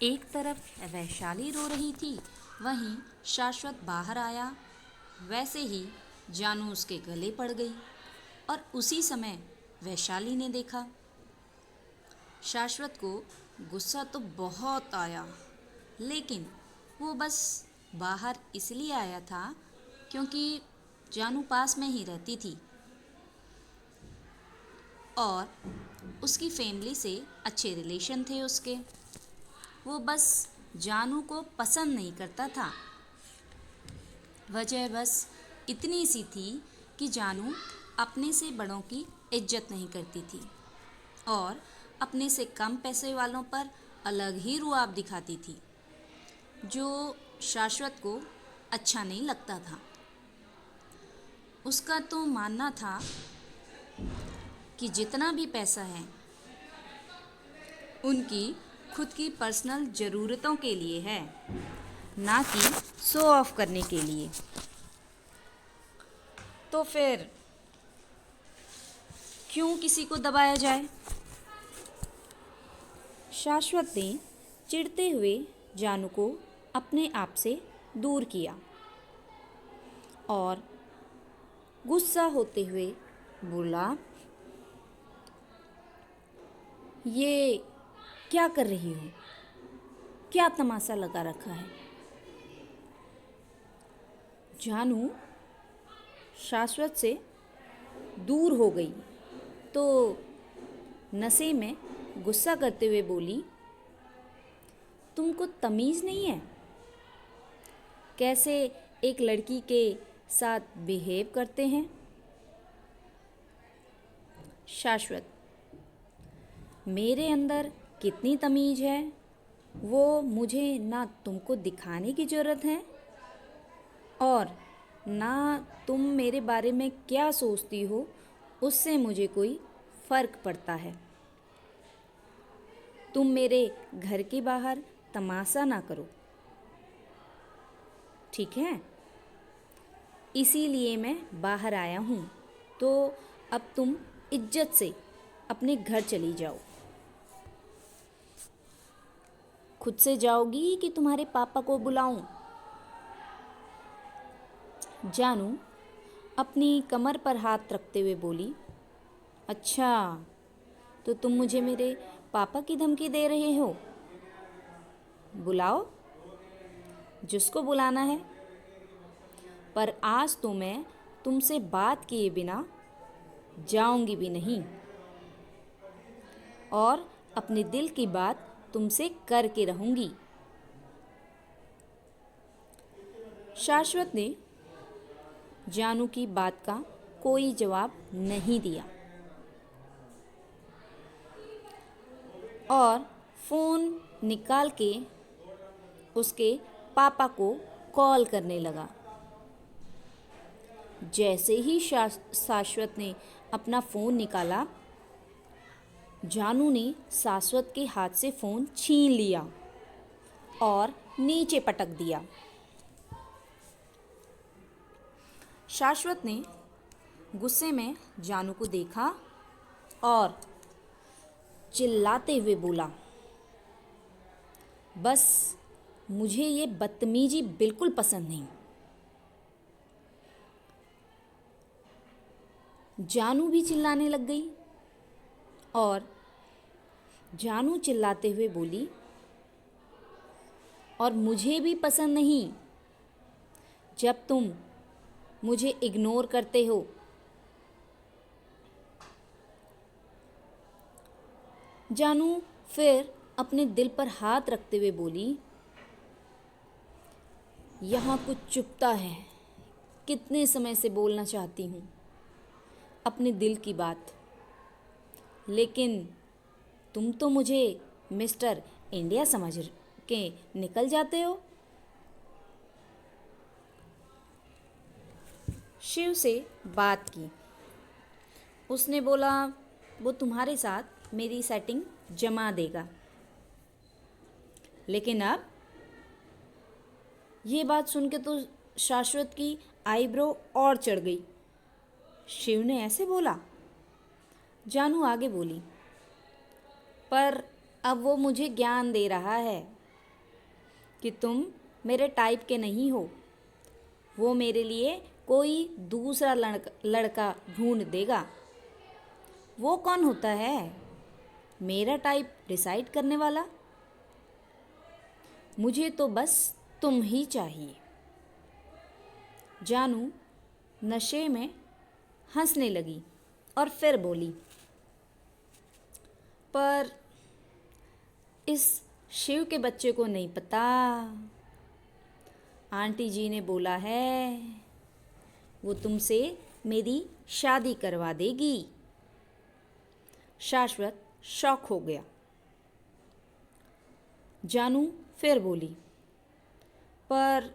एक तरफ वैशाली रो रही थी, वहीं शाश्वत बाहर आया। वैसे ही जानू उसके गले पड़ गई और उसी समय वैशाली ने देखा। शाश्वत को गुस्सा तो बहुत आया, लेकिन वो बस बाहर इसलिए आया था क्योंकि जानू पास में ही रहती थी और उसकी फैमिली से अच्छे रिलेशन थे उसके। वो बस जानू को पसंद नहीं करता था। वजह बस इतनी सी थी कि जानू अपने से बड़ों की इज्जत नहीं करती थी और अपने से कम पैसे वालों पर अलग ही रुआब दिखाती थी, जो शाश्वत को अच्छा नहीं लगता था। उसका तो मानना था कि जितना भी पैसा है उनकी खुद की पर्सनल ज़रूरतों के लिए है, ना कि शो ऑफ करने के लिए। तो फिर क्यों किसी को दबाया जाए? शाश्वत ने चिढ़ते हुए जानू को अपने आप से दूर किया और गुस्सा होते हुए बोला, ये क्या कर रही हो? क्या तमाशा लगा रखा है? जानू शाश्वत से दूर हो गई तो नशे में गुस्सा करते हुए बोली, तुमको तमीज़ नहीं है? कैसे एक लड़की के साथ बिहेव करते हैं? शाश्वत, मेरे अंदर कितनी तमीज़ है वो मुझे ना तुमको दिखाने की ज़रूरत है और ना तुम मेरे बारे में क्या सोचती हो उससे मुझे कोई फ़र्क पड़ता है। तुम मेरे घर के बाहर तमाशा ना करो, ठीक है? इसीलिए मैं बाहर आया हूँ, तो अब तुम इज्जत से अपने घर चली जाओ। खुद से जाओगी कि तुम्हारे पापा को बुलाऊं? जानू अपनी कमर पर हाथ रखते हुए बोली, अच्छा, तो तुम मुझे मेरे पापा की धमकी दे रहे हो? बुलाओ जिसको बुलाना है, पर आज तो मैं तुमसे बात किए बिना जाऊंगी भी नहीं और अपने दिल की बात तुमसे करके रहूंगी। शाश्वत ने जानू की बात का कोई जवाब नहीं दिया और फ़ोन निकाल के उसके पापा को कॉल करने लगा। जैसे ही शाश्वत ने अपना फ़ोन निकाला, जानू ने शाश्वत के हाथ से फ़ोन छीन लिया और नीचे पटक दिया। शाश्वत ने गुस्से में जानू को देखा और चिल्लाते हुए बोला, बस मुझे ये बदतमीजी बिल्कुल पसंद नहीं। जानू भी चिल्लाने लग गई और जानू चिल्लाते हुए बोली, और मुझे भी पसंद नहीं जब तुम मुझे इग्नोर करते हो। जानू फिर अपने दिल पर हाथ रखते हुए बोली, यहाँ कुछ चुभता है। कितने समय से बोलना चाहती हूँ अपने दिल की बात, लेकिन तुम तो मुझे मिस्टर इंडिया समझ के निकल जाते हो। शिव से बात की। उसने बोला वो तुम्हारे साथ मेरी सेटिंग जमा देगा, लेकिन अब ये बात सुन के तो शाश्वत की आईब्रो और चढ़ गई। शिव ने ऐसे बोला? जानू आगे बोली, पर अब वो मुझे ज्ञान दे रहा है कि तुम मेरे टाइप के नहीं हो। वो मेरे लिए कोई दूसरा लड़का ढूंढ देगा। वो कौन होता है मेरा टाइप डिसाइड करने वाला? मुझे तो बस तुम ही चाहिए। जानू नशे में हंसने लगी और फिर बोली, पर इस शिव के बच्चे को नहीं पता, आंटी जी ने बोला है वो तुमसे मेरी शादी करवा देगी। शाश्वत शॉक हो गया। जानू फिर बोली, पर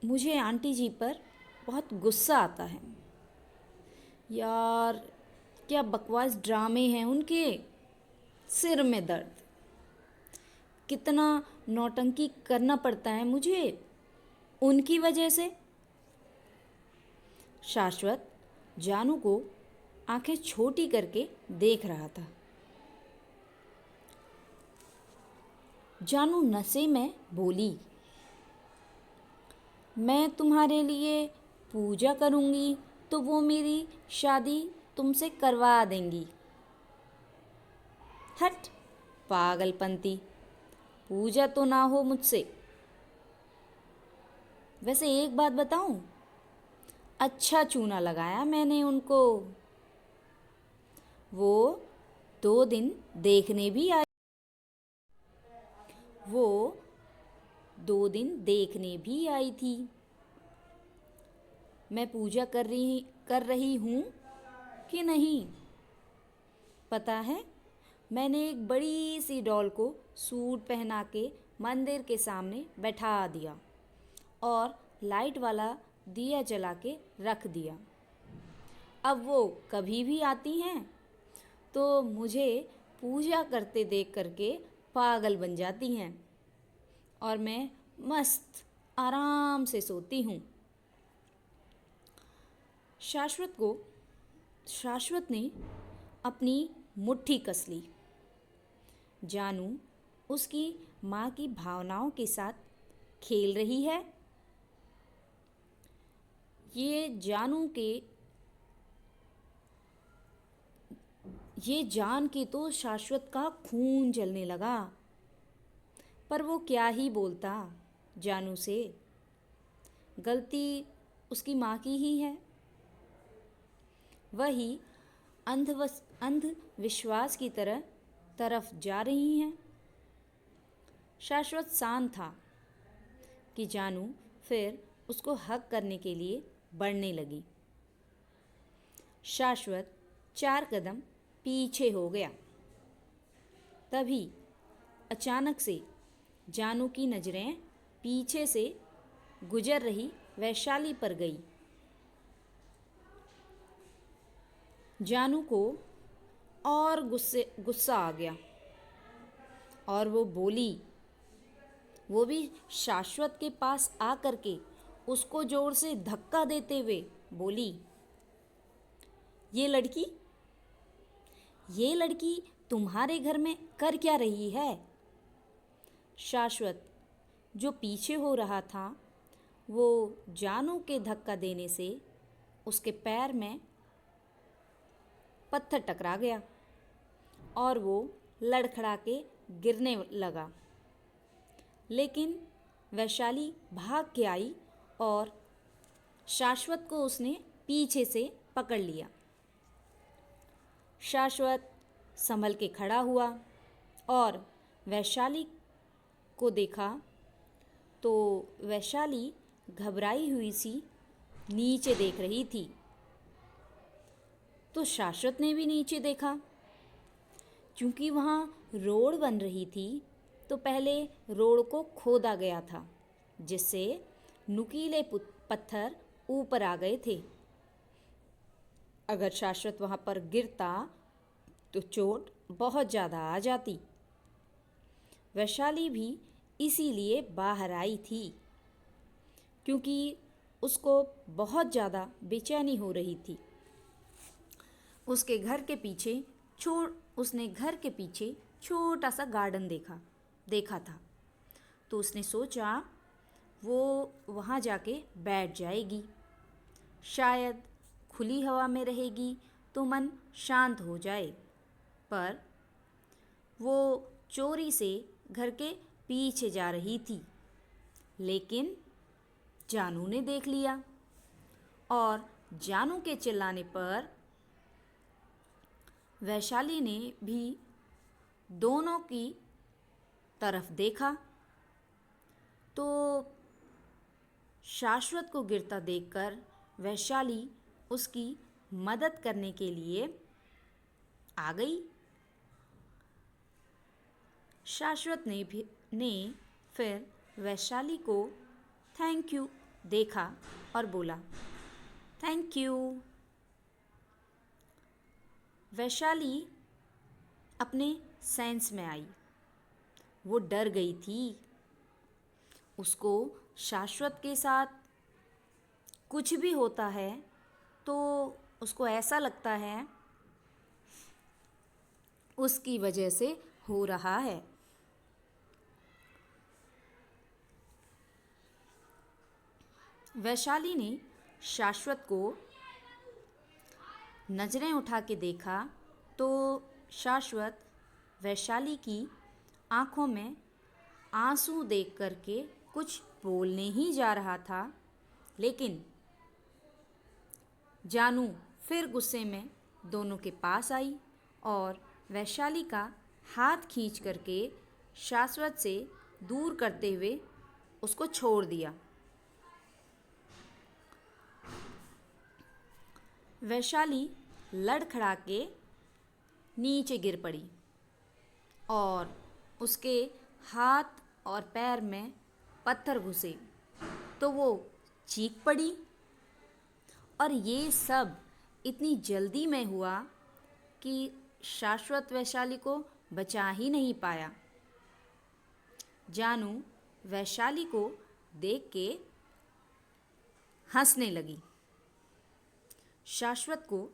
मुझे आंटी जी पर बहुत गुस्सा आता है यार। क्या बकवास ड्रामे हैं उनके, सिर में दर्द। कितना नौटंकी करना पड़ता है मुझे उनकी वजह से। शाश्वत जानू को आंखें छोटी करके देख रहा था। जानू नशे में बोली, मैं तुम्हारे लिए पूजा करूंगी तो वो मेरी शादी तुमसे करवा देंगी। हट पागलपंती, पूजा तो ना हो मुझसे। वैसे एक बात बताऊं, अच्छा चूना लगाया मैंने उनको। वो 2 दिन देखने भी आई। वो 2 दिन देखने भी आई थी। मैं पूजा कर रही हूँ कि नहीं पता है। मैंने एक बड़ी सी डॉल को सूट पहना के मंदिर के सामने बैठा दिया और लाइट वाला दिया जला के रख दिया। अब वो कभी भी आती हैं तो मुझे पूजा करते देख करके पागल बन जाती हैं और मैं मस्त आराम से सोती हूँ। शाश्वत ने अपनी मुट्ठी कस ली। जानू उसकी माँ की भावनाओं के साथ खेल रही है। ये जान के तो शाश्वत का खून जलने लगा। पर वो क्या ही बोलता जानू से। गलती उसकी माँ की ही है। वही अंधविश्वास की तरफ जा रही हैं। शाश्वत शांत था कि जानू फिर उसको हक करने के लिए बढ़ने लगी। शाश्वत 4 कदम पीछे हो गया। तभी अचानक से जानू की नजरें पीछे से गुजर रही वैशाली पर गई। जानू को और गुस्सा आ गया और वो बोली, वो भी शाश्वत के पास आ करके उसको जोर से धक्का देते हुए बोली, ये लड़की तुम्हारे घर में कर क्या रही है? शाश्वत जो पीछे हो रहा था वो जानू के धक्का देने से उसके पैर में पत्थर टकरा गया और वो लड़खड़ा के गिरने लगा। लेकिन वैशाली भाग के आई और शाश्वत को उसने पीछे से पकड़ लिया। शाश्वत संभल के खड़ा हुआ और वैशाली को देखा तो वैशाली घबराई हुई सी नीचे देख रही थी। तो शाश्वत ने भी नीचे देखा। क्योंकि वहाँ रोड बन रही थी तो पहले रोड को खोदा गया था जिससे नुकीले पत्थर ऊपर आ गए थे। अगर शाश्वत वहाँ पर गिरता तो चोट बहुत ज़्यादा आ जाती। वैशाली भी इसीलिए बाहर आई थी क्योंकि उसको बहुत ज़्यादा बेचैनी हो रही थी। उसने घर के पीछे छोटा सा गार्डन देखा था। तो उसने सोचा वो वहाँ जाके बैठ जाएगी। शायद खुली हवा में रहेगी तो मन शांत हो जाए। पर वो चोरी से घर के पीछे जा रही थी, लेकिन जानू ने देख लिया और जानू के चिल्लाने पर वैशाली ने भी दोनों की तरफ देखा तो शाश्वत को गिरता देखकर वैशाली उसकी मदद करने के लिए आ गई। शाश्वत ने फिर वैशाली को थैंक यू देखा और बोला, थैंक यू। वैशाली अपने सेंस में आई। वो डर गई थी। उसको शाश्वत के साथ कुछ भी होता है तो उसको ऐसा लगता है उसकी वजह से हो रहा है। वैशाली ने शाश्वत को नज़रें उठा के देखा तो शाश्वत वैशाली की आँखों में आंसू देख करके कुछ बोलने ही जा रहा था, लेकिन जानू फिर गुस्से में दोनों के पास आई और वैशाली का हाथ खींच करके शाश्वत से दूर करते हुए उसको छोड़ दिया। वैशाली लड़खड़ा के नीचे गिर पड़ी और उसके हाथ और पैर में पत्थर घुसे तो वो चीख पड़ी। और ये सब इतनी जल्दी में हुआ कि शाश्वत वैशाली को बचा ही नहीं पाया। जानू वैशाली को देख के हंसने लगी। शाश्वत को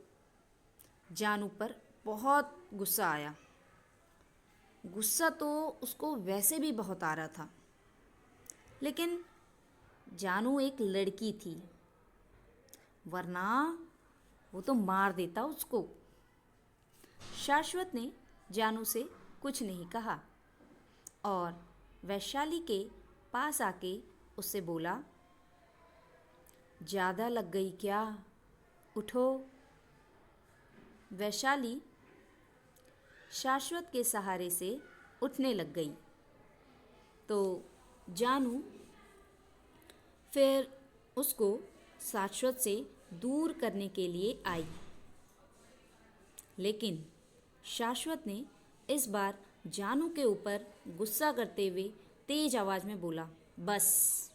जानू पर बहुत गुस्सा आया। गुस्सा तो उसको वैसे भी बहुत आ रहा था, लेकिन जानू एक लड़की थी, वरना वो तो मार देता उसको। शाश्वत ने जानू से कुछ नहीं कहा और वैशाली के पास आके उससे बोला, ज़्यादा लग गई क्या? उठो। वैशाली शाश्वत के सहारे से उठने लग गई तो जानू फिर उसको शाश्वत से दूर करने के लिए आई, लेकिन शाश्वत ने इस बार जानू के ऊपर गुस्सा करते हुए तेज आवाज़ में बोला, बस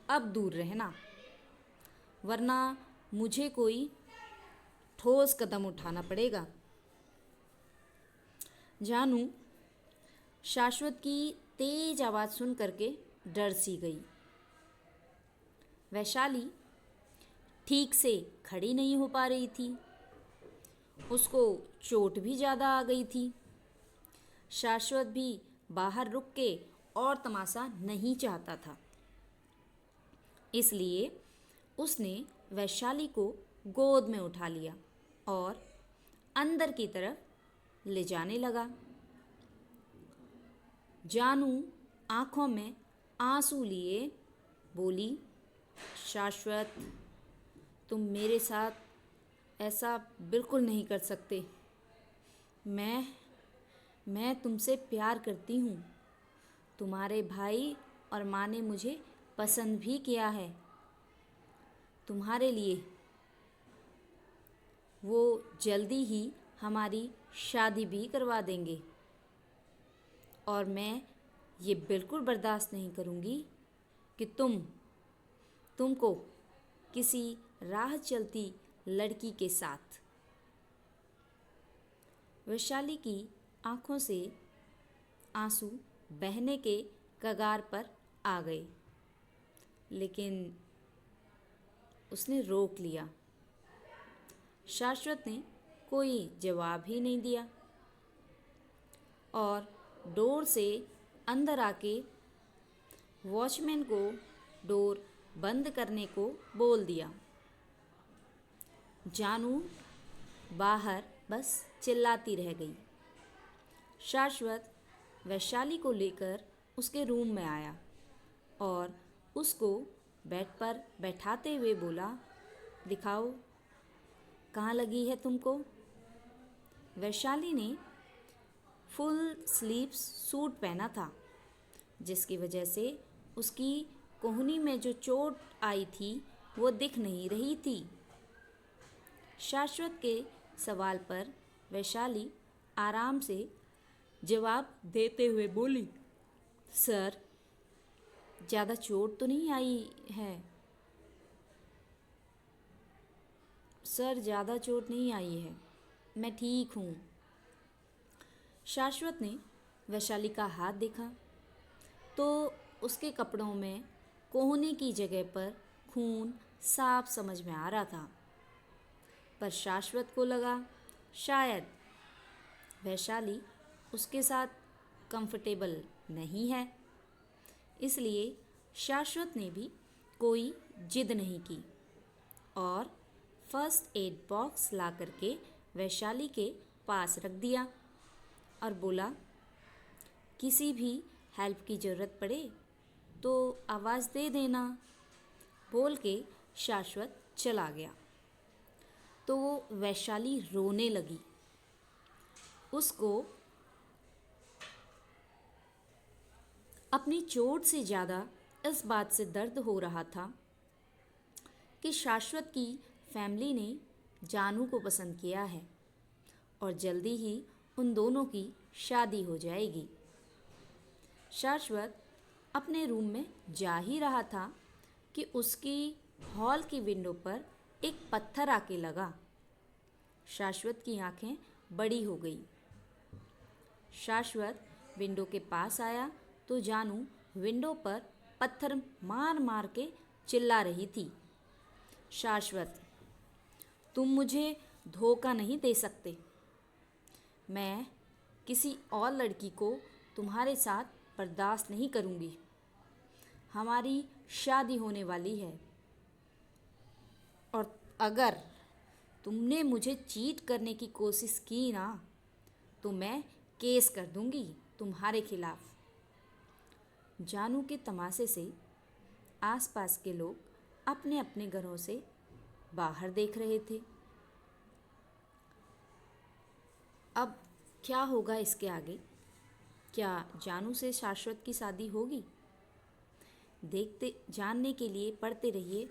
अब दूर रहना, वरना मुझे कोई ठोस कदम उठाना पड़ेगा। जानू शाश्वत की तेज आवाज़ सुन करके डर सी गई। वैशाली ठीक से खड़ी नहीं हो पा रही थी, उसको चोट भी ज़्यादा आ गई थी। शाश्वत भी बाहर रुक के और तमाशा नहीं चाहता था, इसलिए उसने वैशाली को गोद में उठा लिया और अंदर की तरफ ले जाने लगा। जानू आँखों में आंसू लिए बोली, शाश्वत, तुम मेरे साथ ऐसा बिल्कुल नहीं कर सकते। मैं तुमसे प्यार करती हूँ। तुम्हारे भाई और माँ ने मुझे पसंद भी किया है। तुम्हारे लिए वो जल्दी ही हमारी शादी भी करवा देंगे और मैं ये बिल्कुल बर्दाश्त नहीं करूँगी कि तुमको किसी राह चलती लड़की के साथ। वैशाली की आँखों से आंसू बहने के कगार पर आ गए, लेकिन उसने रोक लिया। शाश्वत ने कोई जवाब ही नहीं दिया और डोर से अंदर आके वॉचमैन को डोर बंद करने को बोल दिया। जानू बाहर बस चिल्लाती रह गई। शाश्वत वैशाली को लेकर उसके रूम में आया और उसको बेड पर बैठाते हुए बोला, दिखाओ कहाँ लगी है तुमको। वैशाली ने फुल स्लीव्स सूट पहना था, जिसकी वजह से उसकी कोहनी में जो चोट आई थी वो दिख नहीं रही थी। शाश्वत के सवाल पर वैशाली आराम से जवाब देते हुए बोली, सर ज़्यादा चोट तो नहीं आई है। सर ज़्यादा चोट नहीं आई है, मैं ठीक हूँ। शाश्वत ने वैशाली का हाथ देखा तो उसके कपड़ों में कोहनी की जगह पर खून साफ समझ में आ रहा था। पर शाश्वत को लगा शायद वैशाली उसके साथ कंफर्टेबल नहीं है, इसलिए शाश्वत ने भी कोई जिद नहीं की और फर्स्ट एड बॉक्स ला करके वैशाली के पास रख दिया और बोला, किसी भी हेल्प की ज़रूरत पड़े तो आवाज़ दे देना। बोल के शाश्वत चला गया तो वो वैशाली रोने लगी। उसको अपनी चोट से ज़्यादा इस बात से दर्द हो रहा था कि शाश्वत की फैमिली ने जानू को पसंद किया है और जल्दी ही उन दोनों की शादी हो जाएगी। शाश्वत अपने रूम में जा ही रहा था कि उसकी हॉल की विंडो पर एक पत्थर आके लगा। शाश्वत की आंखें बड़ी हो गई। शाश्वत विंडो के पास आया तो जानू विंडो पर पत्थर मार मार के चिल्ला रही थी, शाश्वत तुम मुझे धोखा नहीं दे सकते। मैं किसी और लड़की को तुम्हारे साथ बर्दाश्त नहीं करूँगी। हमारी शादी होने वाली है और अगर तुमने मुझे चीट करने की कोशिश की ना तो मैं केस कर दूँगी तुम्हारे खिलाफ। जानू के तमाशे से आसपास के लोग अपने अपने घरों से बाहर देख रहे थे। अब क्या होगा इसके आगे? क्या जानू से शाश्वत की शादी होगी? देखते जानने के लिए पढ़ते रहिए